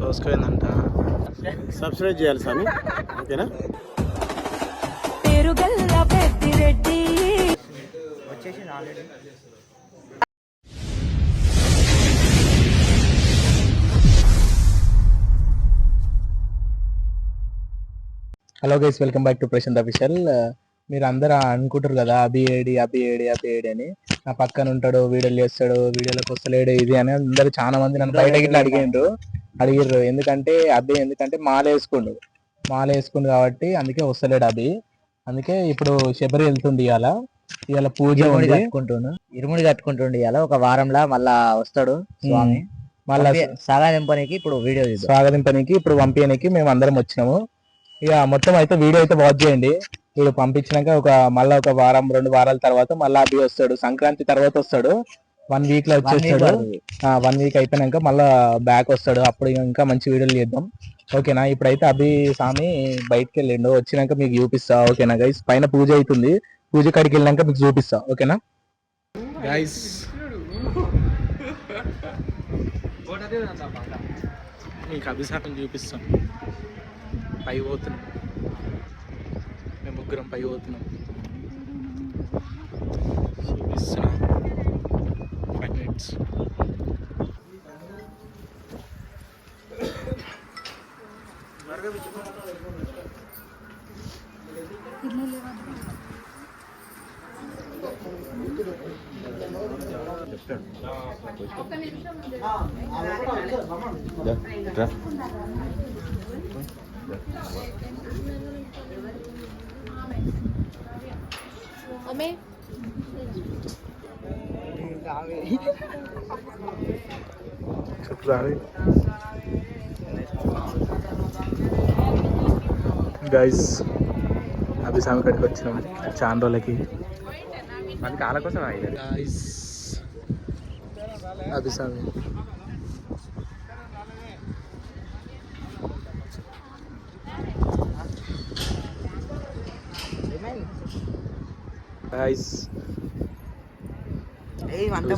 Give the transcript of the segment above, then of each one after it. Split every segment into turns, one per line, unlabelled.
కోసుకోయిందంట. Subscribe చేయాలి స్వామి, ఓకేనా? వచ్చేసింది already. Hello guys, welcome back to Prashanth official. మీరు అందరూ అనుకుంటారు కదా అభి ఏడి అని. నా పక్కన ఉంటాడు, వీడియోలు చేస్తాడు, వీడియోలకు వస్తలేడు ఇది అని అందరు చాలా మంది నన్ను బయట గిట్లా అడిగిర్రు. ఎందుకంటే మాల వేసుకుండు కాబట్టి అందుకే వస్తలేడు అభి. అందుకే ఇప్పుడు శబరి వెళ్తుంది. ఇవాళ పూజ
ఇరుముడి కట్టుకుంటుండు. ఇవాళ ఒక వారంలో మళ్ళా వస్తాడు స్వామి. మళ్ళా స్వాగతింపనికి ఇప్పుడు పంపించడానికి మేము అందరం వచ్చినాము. ఇక మొత్తం అయితే వీడియో అయితే వాచ్ చేయండి. వీడు పంపించినాక మళ్ళా ఒక వారం 2 వారాల తర్వాత మళ్ళీ అభి వస్తాడు. సంక్రాంతి తర్వాత వస్తాడు. 1 వీక్ లో వచ్చేస్తాడు. 1 వీక్ అయిపోయినాక మళ్ళా బ్యాక్ వస్తాడు. అప్పుడు ఇంకా మంచి వీడియోలు చేద్దాం, ఓకేనా? ఇప్పుడైతే అభి స్వామి బయటకు వెళ్ళిండు. వచ్చినాక మీకు చూపిస్తా, ఓకేనా గైస్? పైన పూజ అవుతుంది. పూజ కాడికి వెళ్ళినాక మీకు చూపిస్తా, ఓకేనా గైస్? మీకు అభి స్వామిని చూపిస్తాం. పై పోతున్నాం, మేము ముగ్గురం పై పోతున్నాం. చూపిస్తున్నాం 5 minutes. గైస్, అభి స్వామి కాడికి వచ్చినాం చాలా రోజులకి. మనకి వాళ్ళ కోసం గైస్ అభి స్వామి. గైస్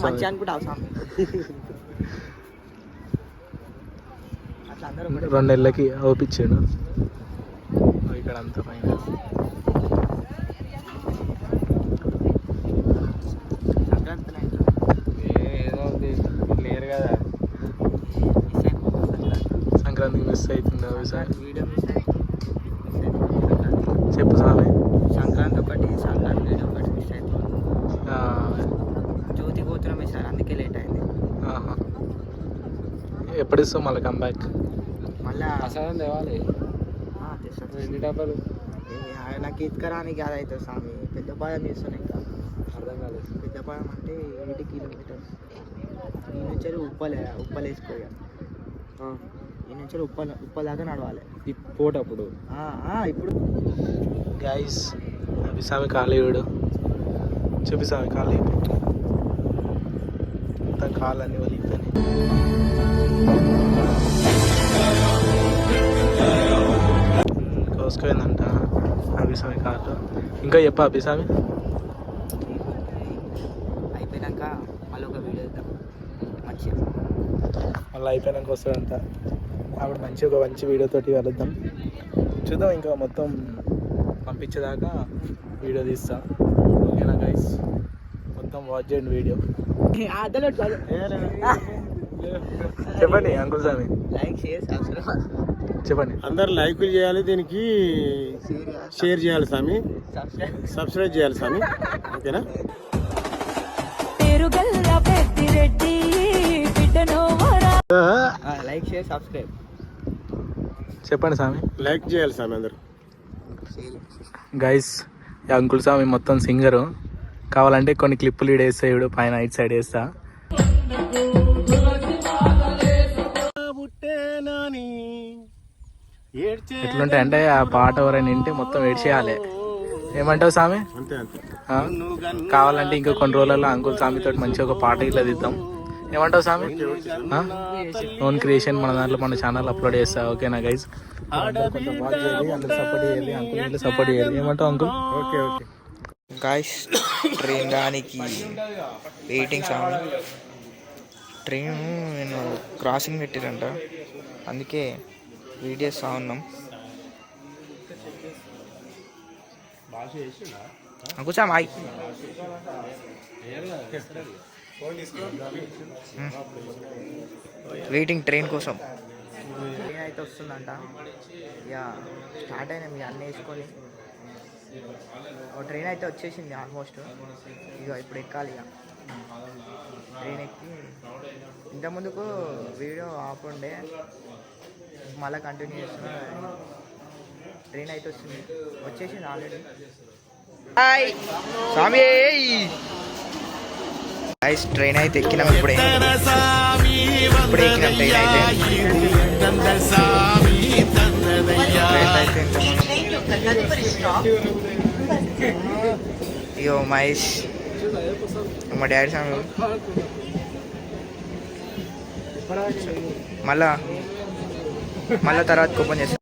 మంచి అనుకుంటావు స్వామి.
2 నెలలకి ఓపించాడు. ఇక్కడ అంతా పైన లేరు కదా. సంక్రాంతికి మిస్ అవుతుంది చెప్పు స్వామి.
సంక్రాంతి ఒకటి మిస్ అవుతుంది. జ్యోతి పోతున్నాం సార్, అందుకే లేట్ అయింది.
ఎప్పుడు ఇస్తాం మళ్ళీ కంబ్యాక్?
మళ్ళా
ప్రసాదం తేవాలి. ఎన్ని డబ్బాలు?
నాకు ఇటుకరానికి అదవుతుంది స్వామి. పెద్దపాలెం చేస్తాను. ఇంకా
అర్థం కాలేదు.
పెద్దపాలెం అంటే 8 కిలోమీటర్స్. ఈ నుంచి ఉప్పలు వేసుకోవాలి. ఈ నుంచి ఉప్పల దాకా నడవాలి
పోటప్పుడు.
ఇప్పుడు
గైస్ అభి స్వామి కాలేయుడు. చెప్పి స్వామి కాలు అంతా కాళ్ళన్నీ వలిగిపోయినాయి. కోసుకోయిందంట అభి స్వామి కాళ్ళు. ఇంకా చెప్పా అభి స్వామి.
అయిపోయాక మళ్ళీ ఒక వీడియో ఇద్దాం మంచిగా.
మళ్ళీ అయిపోయాక వస్తాడంట. అప్పుడు ఒక మంచి వీడియోతోటి కలుద్దాం. చూద్దాం. ఇంకా మొత్తం పంపించేదాకా వీడియో తీస్తా, ఓకేనా గైస్? మొత్తం వాచ్ చేయండి వీడియో. చెప్పండి అంకుల్ స్వామి.
లైక్, షేర్, సబ్స్క్రైబ్
చెప్పండి.
అందరు లైకులు చేయాలి, దీనికి షేర్ చేయాలి స్వామి, సబ్స్క్రైబ్ చేయాలి స్వామి, ఓకేనా?
లైక్, షేర్, సబ్స్క్రైబ్
చెప్పండి స్వామి.
లైక్ చేయాలి స్వామి అందరు.
గైస్ అంకుల్ స్వామి మొత్తం సింగరు. కావాలంటే కొన్ని క్లిప్పులు వేస్తాడు పైన ఇటు సైడ్ వేస్తా. ఎట్లుంటాయి అంటే ఆ పాట ఎవరైనా వింటే మొత్తం ఏడ్చేయాలి. ఏమంటావు స్వామి? కావాలంటే ఇంకో కొన్ని రోజులలో అంకుల్ స్వామి తోటి మంచిగా ఒక పాట ఇట్లా తీద్దాం. ఏమంటావు స్వామి? ఓన్ క్రియేషన్ మన దాంట్లో మన ఛానల్ అప్లోడ్ చేస్తా, ఓకేనా గైస్? కొంచెం వాచ్ చేయాలి, అందరూ సపోర్ట్ చేయాలి, అంకుల్ సపోర్ట్ చేయాలి. ఏమంటావు uncle?
Okay okay
guys train దానికి వెయిటింగ్ సాంగ్. ట్రైన్ నేను క్రాసింగ్ పెట్టిరంట, అందుకే వీడియో చేస్తూ ఉన్నాం. కూర్చో మాయ్. వెయిటింగ్ ట్రైన్ కోసం. ట్రైన్ అయితే వస్తుందంట. ఇక స్టార్ట్ అయినా మీ అన్నీ వేసుకొని ట్రైన్ అయితే వచ్చేసింది ఆల్మోస్ట్. ఇక ఇప్పుడు ఎక్కాలి. ఇక ట్రైన్ ఎక్కి ఇంతకుముందుకు వీడియో ఆపుండే, మళ్ళీ కంటిన్యూ చేస్తున్నా. ట్రైన్ అయితే వచ్చేసింది ఆల్రెడీ. హాయ్ స్వామి. ట్రైన్ అయితే ఎక్కినాం. ఇప్పుడే ఎక్కినాం ట్రైన్ అయితే. ఇగో మహేష్ మా డాడీ సాంగ్. మళ్ళా తర్వాత ఓపెన్ చేస్తాం.